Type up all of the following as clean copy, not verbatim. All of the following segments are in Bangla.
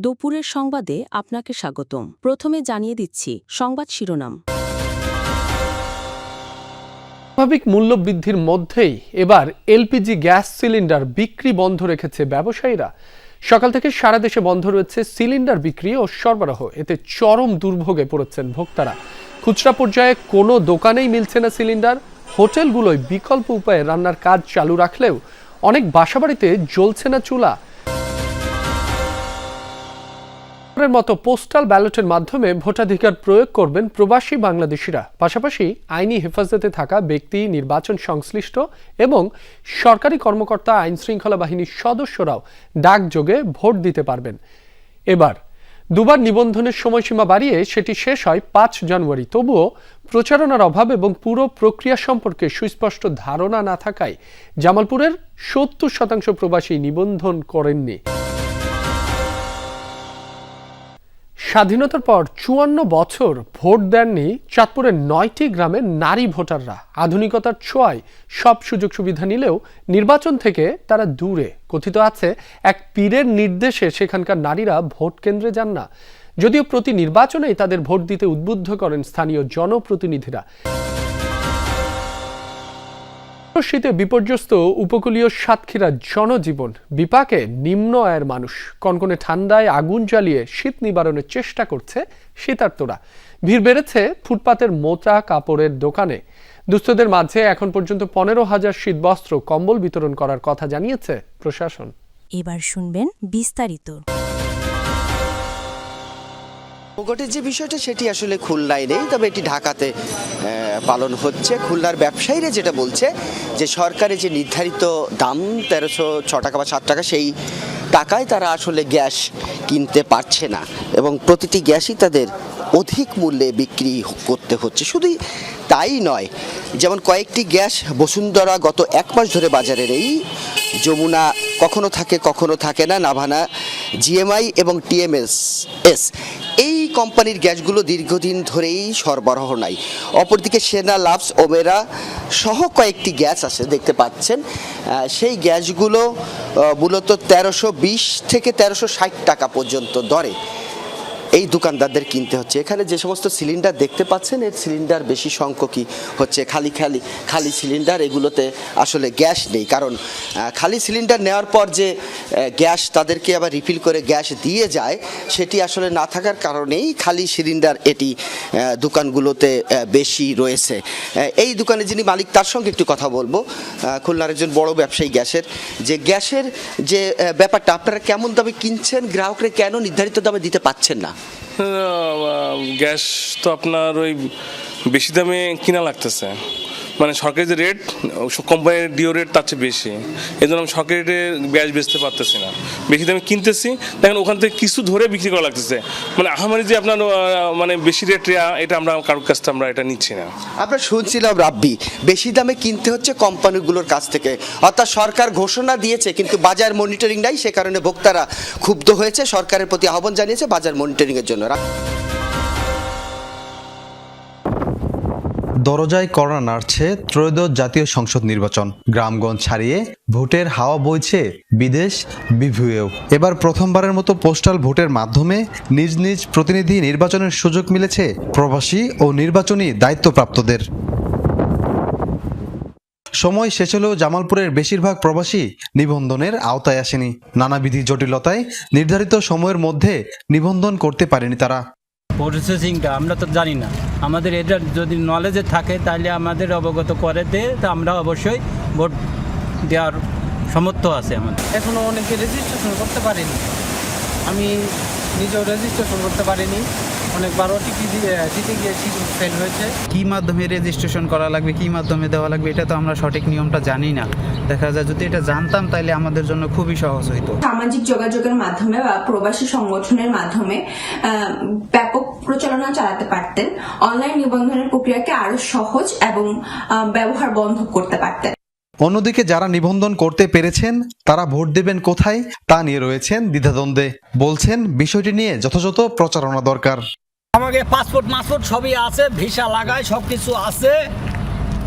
দুপুরের সংবাদে আপনাকে স্বাগতম। প্রথমে জানিয়ে দিচ্ছি সংবাদ শিরোনাম। স্বাভাবিক মূল্যবৃদ্ধির মধ্যেই এবার এলপিজি গ্যাস সিলিন্ডার বিক্রি বন্ধ রেখেছে ব্যবসায়ীরা। সকাল থেকে সারা দেশে বন্ধ রয়েছে সিলিন্ডার বিক্রি ও সরবরাহ। এতে চরম দুর্ভোগে পড়েছেন ভোক্তারা। খুচরা পর্যায়ে কোনো দোকানেই মিলছে না সিলিন্ডার। হোটেলগুলোয় বিকল্প উপায়ে রান্নার কাজ চালু রাখলেও অনেক বাসাবাড়িতে জ্বলছে না চুলা। মতো পোস্টাল ব্যালটের মাধ্যমে ভোটাধিকার প্রয়োগ করবেন প্রবাসী বাংলাদেশিরা। পাশাপাশি আইনি হেফাজতে থাকা ব্যক্তি, নির্বাচন সংশ্লিষ্ট এবং সরকারি কর্মকর্তা, আইন শৃঙ্খলা বাহিনীর সদস্যরাও ডাকযোগে ভোট দিতে পারবেন। এবার দুবার নিবন্ধনের সময়সীমা বাড়িয়ে সেটি শেষ হয় 5 জানুয়ারি। তবুও প্রচারণার অভাব এবং পুরো প্রক্রিয়া সম্পর্কে সুস্পষ্ট ধারণা না থাকায় জামালপুরের 70% প্রবাসী নিবন্ধন করেননি। স্বাধীনতার পর 54 বছর ভোট দেননি চাঁদপুরের 9টি গ্রামের নারী ভোটাররা। আধুনিকতার ছোঁয়ায় সব সুযোগ সুবিধা নিলেও নির্বাচন থেকে তারা দূরে। কথিত আছে, এক পীরের নির্দেশে সেখানকার নারীরা ভোট কেন্দ্রে যান না। যদিও প্রতি নির্বাচনেই তাদের ভোট দিতে উদ্বুদ্ধ করেন স্থানীয় জনপ্রতিনিধিরা। শীতে বিপর্যস্ত উপকূলীয় সাতক্ষীরার জনজীবন। বিপাকে নিম্ন আয়ের মানুষ। কনকনে ঠান্ডায় আগুন জ্বালিয়ে শীত নিবারণের চেষ্টা করছে শীতার্তরা। ভিড় বেড়েছে ফুটপাতের মোটা কাপড়ের দোকানে। দুস্থদের মাঝে এখন পর্যন্ত 15,000 শীতবস্ত্র, কম্বল বিতরণ করার কথা জানিয়েছে প্রশাসন। এবার শুনবেন বিস্তারিত। ভোটের যে বিষয়টা সেটি আসলে খুলনায় নেই, তবে এটি ঢাকাতে পালন হচ্ছে। খুলনার ব্যবসায়ীরা যেটা বলছে যে সরকারের যে নির্ধারিত দাম 1306 টাকা বা 7 টাকা, সেই টাকায় তারা আসলে গ্যাস কিনতে পারছে না এবং প্রতিটি গ্যাসই তাদের অধিক মূল্যে বিক্রি করতে হচ্ছে। শুধুই তাই নয়, যেমন কয়েকটি গ্যাস বসুন্ধরা গত 1 মাস ধরে বাজারে নেই। যমুনা কখনো থাকে কখনো থাকে না, নাভানা, জিএমআই এবং টিএমএস এই কোম্পানির গ্যাসগুলো দীর্ঘদিন ধরেই সরবরাহ নাই। অপরদিকে সেনা, লাভস, ওমেরা সহ কয়েকটি গ্যাস আছে দেখতে পাচ্ছেন। সেই গ্যাসগুলো মূলত 1320 থেকে 1360 টাকা পর্যন্ত দরে এই দোকানদারদের কিনতে হচ্ছে। এখানে যে সমস্ত সিলিন্ডার দেখতে পাচ্ছেন, এর সিলিন্ডার বেশি সংখ্যকই হচ্ছে খালি সিলিন্ডার। এগুলোতে আসলে গ্যাস নেই, কারণ খালি সিলিন্ডার নেওয়ার পর যে গ্যাস তাদেরকে আবার রিফিল করে গ্যাস দিয়ে যায়, সেটি আসলে না থাকার কারণেই খালি সিলিন্ডার এটি দোকানগুলোতে বেশি রয়েছে। এই দোকানে যিনি মালিক, তার সঙ্গে একটু কথা বলবো। খুলনার একজন বড় ব্যবসায়ী গ্যাসের যে ব্যাপারটা, আপনারা কেমন দামে কিনছেন, গ্রাহকরা কেন নির্ধারিত দামে দিতে পাচ্ছেন না? গ্যাস তো আপনার ওই বেশি দামে কিনা লাগতেছে, মানে সরকারি যে রেট, কোম্পানির ডিও রেট তার চেয়ে বেশি। এই জন্য আমি সরকারি রেটে গ্যাস বেচতে পারতেছি না, বেশি দামে কিনতেছি। দেখেন ওখান থেকে কিছু ধরে বিক্রি করা লাগতেছে, মানে আমাদের যে আপনার মানে বেশি রেট, এটা আমরা কারোর কাছ থেকে আমরা এটা নিচ্ছি না। আমরা শুনছিলাম রাব্বি, বেশি দামে কিনতে হচ্ছে কোম্পানিগুলোর কাছ থেকে, অর্থাৎ সরকার ঘোষণা দিয়েছে কিন্তু বাজার মনিটরিং নাই। সে কারণে ভোক্তারা ক্ষুব্ধ হয়েছে, সরকারের প্রতি আহ্বান জানিয়েছে বাজার মনিটরিংয়ের জন্য। দরজায় কড়া নাড়ছে ত্রয়োদশ জাতীয় সংসদ নির্বাচন। গ্রামগঞ্জ ছাড়িয়ে ভোটের হাওয়া বইছে বিদেশ বিভুঁয়েও। এবার প্রথমবারের মতো পোস্টাল ভোটের মাধ্যমে নিজ নিজ প্রতিনিধি নির্বাচনের সুযোগ মিলেছে প্রবাসী ও নির্বাচনী দায়িত্বপ্রাপ্তদের। সময় শেষ হলেও জামালপুরের বেশিরভাগ প্রবাসী নিবন্ধনের আওতায় আসেনি। নানাবিধি জটিলতায় নির্ধারিত সময়ের মধ্যে নিবন্ধন করতে পারেনি তারা। প্রসেসিংটা আমরা তো জানি না, আমাদের এটা যদি নলেজে থাকে তাহলে আমাদের অবগত করে দেয়, তা আমরা অবশ্যই ভোট দেওয়ার সামর্থ্য আছে আমাদের। এখনও অনেকে রেজিস্ট্রেশন করতে পারেনি, আমি নিজেও রেজিস্ট্রেশন করতে পারিনি, অনেকবারও টিকিট দিতে গিয়ে টিকিট ফেল হয়েছে। কী মাধ্যমে রেজিস্ট্রেশন করা লাগবে, কী মাধ্যমে দেওয়া লাগবে, এটা তো আমরা সঠিক নিয়মটা জানি না। দেখা যায় যদি এটা জানতাম তাহলে আমাদের জন্য খুবই সহজ হইতো। সামাজিক যোগাযোগের মাধ্যমে বা প্রবাসী সংগঠনের মাধ্যমে ব্যাপক প্রচারণা চালাতে পারতেন, অনলাইন নিবন্ধনের প্রক্রিয়াকে আরো সহজ এবং ব্যবহার বন্ধ করতে পারতেন। অন্যদিকে যারা নিবন্ধন করতে পেরেছেন তারা ভোট দেবেন কোথায় তা নিয়ে রয়েছেন দ্বিধাদ্বন্দ্বে। বলছেন বিষয়টি নিয়ে যথাযথ প্রচারণা দরকার। আমাকে পাসপোর্ট সবই আছে, ভিসা লাগায় সবকিছু আছে,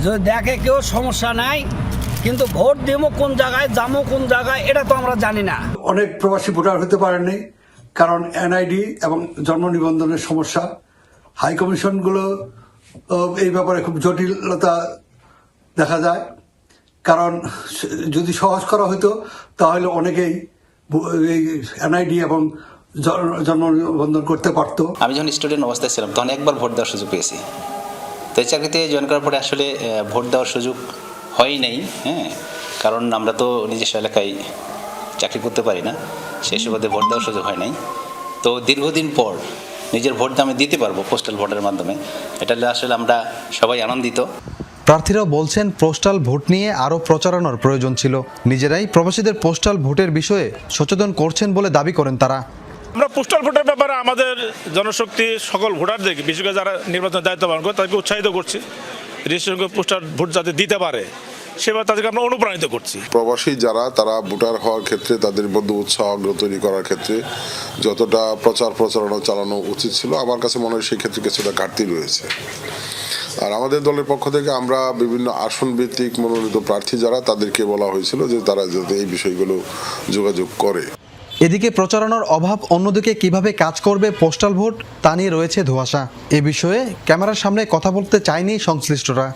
যদি দেখে কেউ সমস্যা নাই, কিন্তু ভোট দেবো কোন জায়গায়, যাবো কোন জায়গায়, এটা তো আমরা জানি না। অনেক প্রবাসী ভোটার হতে পারেননি, কারণ এনআইডি এবং জন্ম নিবন্ধনের সমস্যা, হাই কমিশনগুলো এই ব্যাপারে খুব জটিলতা দেখা যায়। কারণ যদি সহজ করা হতো তাহলে অনেকেই এই এনআইডি এবং জন্ম নিবন্ধন করতে পারতো। আমি যখন স্টুডেন্ট অবস্থায় ছিলাম তখন একবার ভোট দেওয়ার সুযোগ পেয়েছি। তো এই চাকরিতে জয়েন করার পরে আসলে ভোট দেওয়ার সুযোগ হয়ই নাই। কারণ আমরা তো নিজস্ব এলাকায় চাকরি করতে পারি না, সেই সুবাদে ভোট দেওয়ার সুযোগ হয় নাই। তো দীর্ঘদিন পর নিজের ভোটটা আমি দিতে পারবো পোস্টাল ভোটের মাধ্যমে, এটা আসলে আমরা সবাই আনন্দিত। প্রার্থীরাও বলছেন পোস্টাল ভোট নিয়ে আরও প্রচারণার প্রয়োজন ছিল। নিজেরাই প্রবাসীদের পোস্টাল ভোটের বিষয়ে সচেতন করছেন বলে দাবি করেন তারা। আমরা পোস্টাল ভোটের ব্যাপারে আমাদের জনশক্তি সকল ভোটারদেরকে, বিশেষ করে যারা নির্বাচনের দায়িত্ব পালন করে তাদেরকে উৎসাহিত করছি, রেজিস্ট্রেশন করে পোস্টাল ভোট যাতে দিতে পারে সেবার তাদেরকে আমরা অনুপ্রাণিত করছি। প্রবাসী যারা তারা ভোটার হওয়ার ক্ষেত্রে তাদের মধ্যে উৎসাহ আগ্রহ তৈরি করার ক্ষেত্রে যতটা প্রচারণা চালানো উচিত ছিল, আমার কাছে মনে হয় সেই ক্ষেত্রে কিছুটা ঘাটতি রয়েছে। আর আমাদের দলের পক্ষ থেকে আমরা বিভিন্ন আসন ভিত্তিক মনোনীত প্রার্থী যারা, তাদেরকে বলা হয়েছিল যে তারা যাতে এই বিষয়গুলো যোগাযোগ করে। এদিকে প্রচারণার অভাব, অন্যদিকে কিভাবে কাজ করবে পোস্টাল ভোট তা নিয়ে রয়েছে ধোঁয়াশা। এ বিষয়ে ক্যামেরার সামনে কথা বলতে চায়নি সংশ্লিষ্টরা।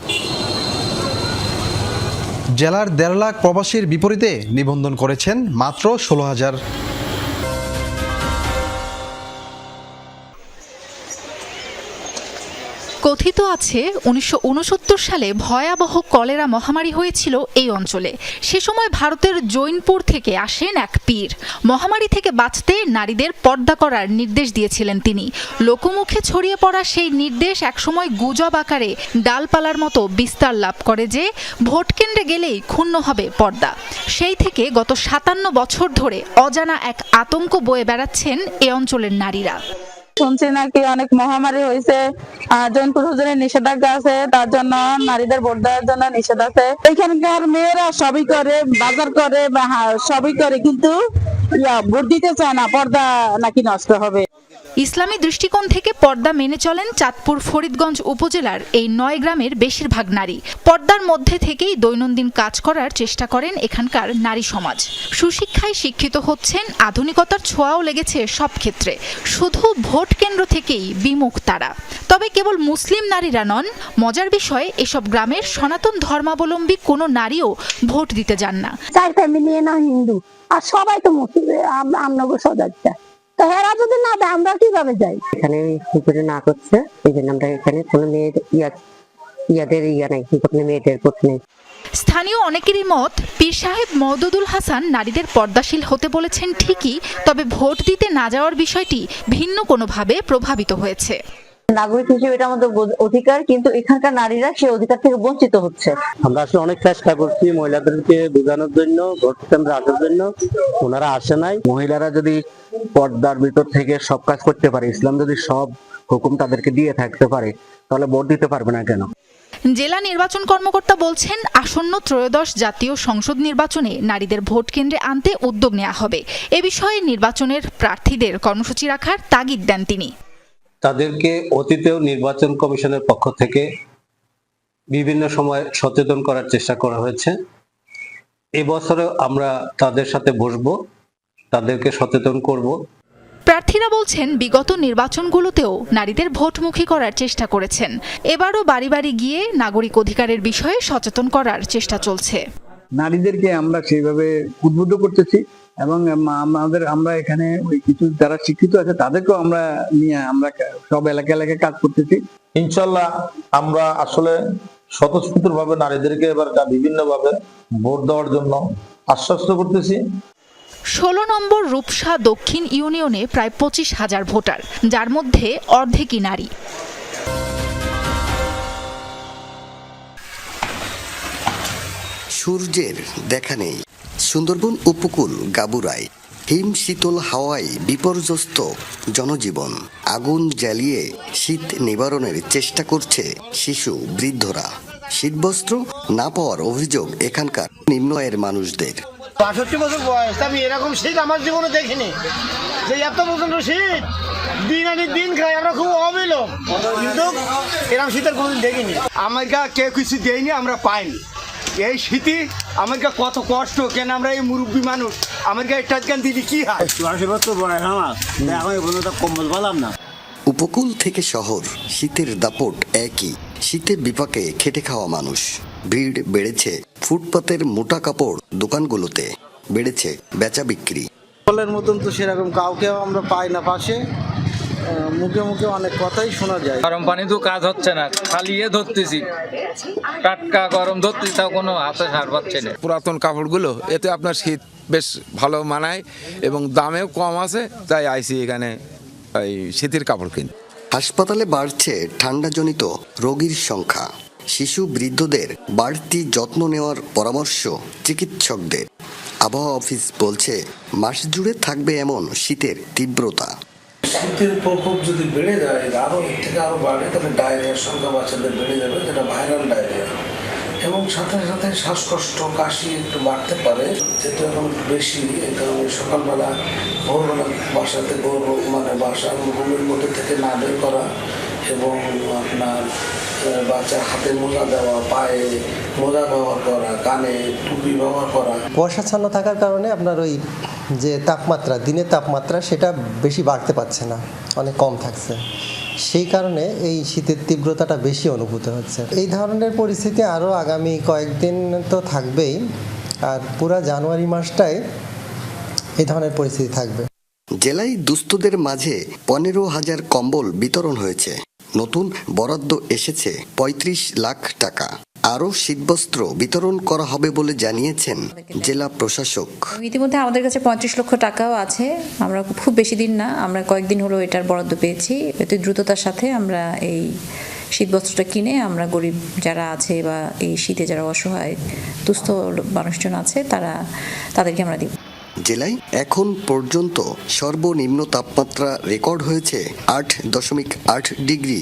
জেলার ১.৫ লাখ প্রবাসীর বিপরীতে নিবন্ধন করেছেন মাত্র ১৬,০০০। কথিত আছে ১৯৬৯ সালে ভয়াবহ কলেরা মহামারী হয়েছিল এই অঞ্চলে। সে সময় ভারতের জৈনপুর থেকে আসেন এক পীর। মহামারী থেকে বাঁচতে নারীদের পর্দা করার নির্দেশ দিয়েছিলেন তিনি। লোকমুখে ছড়িয়ে পড়া সেই নির্দেশ একসময় গুজব আকারে ডালপালার মতো বিস্তার লাভ করে যে ভোট কেন্দ্রে গেলেই ক্ষুণ্ণ হবে পর্দা। সেই থেকে গত ৫৭ বছর ধরে অজানা এক আতঙ্ক বয়ে বেড়াচ্ছেন এ অঞ্চলের নারীরা। শুনছি নাকি অনেক মহামারী হয়েছে, জৈনপুর হুজুরের নিষেধাজ্ঞা আছে, তার জন্য নারীদের ভোট দেওয়ার জন্য নিষেধ আছে। এখানকার মেয়েরা সবই করে, বাজার করে, সবই করে, কিন্তু ভোট দিতে চায় না, পর্দা নাকি নষ্ট হবে। ইসলামী দৃষ্টিকোণ থেকে পর্দা মেনে চলেন চাঁদপুর ফরিদগঞ্জ উপজেলার এই ৯ গ্রামের বেশিরভাগ নারী। পর্দার মধ্যে থেকেই দৈনন্দিন কাজ করার চেষ্টা করেন এখানকার নারী সমাজ। সুশিক্ষায় শিক্ষিত হচ্ছেন, আধুনিকতার ছোঁয়াও লেগেছে সব ক্ষেত্রে। শুধু ভোট কেন্দ্র থেকেই বিমুখ তারা। তবে কেবল মুসলিম নারীরা নন, মজার বিষয় এসব গ্রামের সনাতন ধর্মাবলম্বী কোনো নারীও ভোট দিতে যান না। 4 ফ্যামিলি না হিন্দু, আর সবাই তো মুসলিম, আমরা সজাচ্ছা। তো হেরা যদি না দেয় আমরা কিভাবে যাই? এখানে হুজুরে না করছে, এই জন্য আমরা এখানে কোনো মেয়ের ইয়াদের নাই, মেয়েদের ভোট নেই। স্থানীয় অনেকেরই মত, পীর সাহেব মওদুদুল হাসান নারীদের পর্দাশীল হতে বলেছেন ঠিকই, তবে ভোট দিতে না যাওয়ার বিষয়টি ভিন্ন কোনোভাবে প্রভাবিত হয়েছে। নাগরিক হিসেবে এটা আমাদের অধিকার, কিন্তু এখানকার নারীরা সেই অধিকার থেকে বঞ্চিত হচ্ছে। আমরা আসলে অনেক চেষ্টা করছি মহিলাদেরকে বোঝানোর জন্য, ভোট কেন্দ্রে আসার জন্য, ওনারা আসে নাই। মহিলারা যদি পর্দার ভিতর থেকে সব কাজ করতে পারে, ইসলাম যদি সব হুকুম তাদেরকে দিয়ে থাকতে পারে, তাহলে ভোট দিতে পারবে না কেন? জেলা নির্বাচন কর্মকর্তা বলছেন, আসন্ন ত্রয়োদশ জাতীয় সংসদ নির্বাচনে নারীদের ভোট কেন্দ্রে আনতে উদ্যোগ নেওয়া হবে। এ বিষয়ে নির্বাচনের প্রার্থীদের কর্মসূচি রাখার তাগিদ দেন তিনি। তাদেরকে অতীতেও নির্বাচন কমিশনের পক্ষ থেকে বিভিন্ন সময় সচেতন করার চেষ্টা করা হয়েছে। এবছরও আমরা তাদের সাথে বসবো, তাদেরকে সচেতন করব। প্রার্থীরা বলছেন, বিগত নির্বাচনগুলোতেও নারীদের ভোটমুখী করার চেষ্টা করেছেন। এবারও বাড়ি বাড়ি গিয়ে নাগরিক অধিকারের বিষয়ে সচেতন করার চেষ্টা চলছে। নারীদেরকে আমরা সেইভাবে উদ্বুদ্ধ করতেছি এবং আমরা এখানে ওই কিছু যারা শিক্ষিত আছে তাদেরকেও আমরা নিয়ে আমরা সব এলাকায় কাজ করতেছি। ইনশাল্লাহ আমরা আসলে স্বতঃস্ফূর্তভাবে নারীদেরকে এবার বিভিন্নভাবে ভোট দেওয়ার জন্য আশ্বস্ত করতেছি। 16 নম্বর রূপসা দক্ষিণ ইউনিয়নে প্রায় 25,000 ভোটার, যার মধ্যে অর্ধেকই নারী। সূর্যের দেখা নেই, সুন্দরবন উপকূল গাবুরায় হিম শীতল হাওয়ায় বিপর্যস্ত জনজীবন। আগুন জ্বালিয়ে শীত নিবারণের চেষ্টা করছে শিশু, বৃদ্ধরা। শীতবস্ত্র না পাওয়ার অভিযোগ এখানকার নিম্ন আয়ের মানুষদের। 65 বছর বয়স, আমি এরকম শীত আমার জীবনে দেখিনি, যে এত প্রচন্ড শীত দিন আনি দিন খাই। আমরা খুব অবিলম্ব, কিন্তু এরকম শীতের কোনোদিন দেখিনি। আমাকে কেউ কিছু দেয়নি, আমরা পাইনি। এই শীতে আমাকে কত কষ্ট কেন আমরা এই মুরব্বী মানুষ আমাকে একটা গান দিদি কি হয় কম্বল বললাম না। উপকূল থেকে শহর, শীতের দাপট একই। শীতের বিপাকে খেটে খাওয়া মানুষ। ভিড় বেড়েছে ফুটপাতের মোটা কাপড় দোকানগুলোতে, বেড়েছে বেচা বিক্রি। বলের মতন তো সেরকম কাউকে আমরা পাই না পাশে, মুখে মুখে অনেক কথাই শোনা যায়। গরম পানি তো কাজ হচ্ছে না, খালি ধরতেছি, টাটকা গরম ধরতেছি, তাও কোনো হাতে সার পাচ্ছে না। পুরাতন কাপড়গুলো এতে আপনার শীত বেশ ভালো মানায় এবং দামেও কম আছে, তাই আইসি এখানে এই শীতের কাপড় কিনতে। হাসপাতালে বাড়ছে ঠান্ডাজনিত রোগীর সংখ্যা। শিশু বৃদ্ধদের বাড়তি যত্ন নেওয়ার পরামর্শ চিকিৎসকদের। আবহাওয়া অফিস বলছে মাস জুড়ে থাকবে এমন শীতের তীব্রতা। শীতের প্রকোপ যদি বেড়ে যায়, আরও এর থেকে আরও বাড়ে, তাহলে ডায়রিয়ার সংখ্যা বাচ্চাদের বেড়ে যাবে, যেটা ভাইরাল ডায়রিয়া, এবং সাথে সাথে শ্বাসকষ্ট, কাশি একটু বাড়তে পারে, যেটা এখন বেশি। এই কারণে সকালবেলা ভোরবেলা বাসাতে বাসার রুমের মধ্যে থেকে না বের করা, এবং আপনার বাচ্চার হাতে মোজা দেওয়া, পায়ে মোজা ব্যবহার করা, কানে টুপি ব্যবহার করা। কুয়াশাচ্ছন্ন থাকার কারণে আপনার ওই যে তাপমাত্রা, দিনের তাপমাত্রা সেটা বেশি বাড়তে পারছে না, অনেক কম থাকছে। সেই কারণে এই শীতের তীব্রতাটা বেশি অনুভূত হচ্ছে। এই ধরনের পরিস্থিতি আরও আগামী কয়েকদিন তো থাকবেই, আর পুরা জানুয়ারি মাসটাই এই ধরনের পরিস্থিতি থাকবে। জেলায় দুস্থদের মাঝে 15,000 কম্বল বিতরণ হয়েছে। নতুন বরাদ্দ এসেছে 35 লাখ টাকা। আরও শীতবস্ত্র বিতরণ করা হবে বলে জানিয়েছেন জেলা প্রশাসক। ইতিমধ্যে আমাদের কাছে 35 লক্ষ টাকাও আছে। আমরা খুব বেশি দিন না, আমরা কয়েকদিন হলো এটার বরাদ্দ পেয়েছি। অতি দ্রুততার সাথে আমরা এই শীতবস্ত্রটা কিনে আমরা গরিব যারা আছে বা এই শীতে যারা অসহায় দুস্থ মানুষজন আছে তাদেরকে আমরা দিব। জেলায় এখন পর্যন্ত সর্বনিম্ন তাপমাত্রা রেকর্ড হয়েছে 8.8 ডিগ্রি।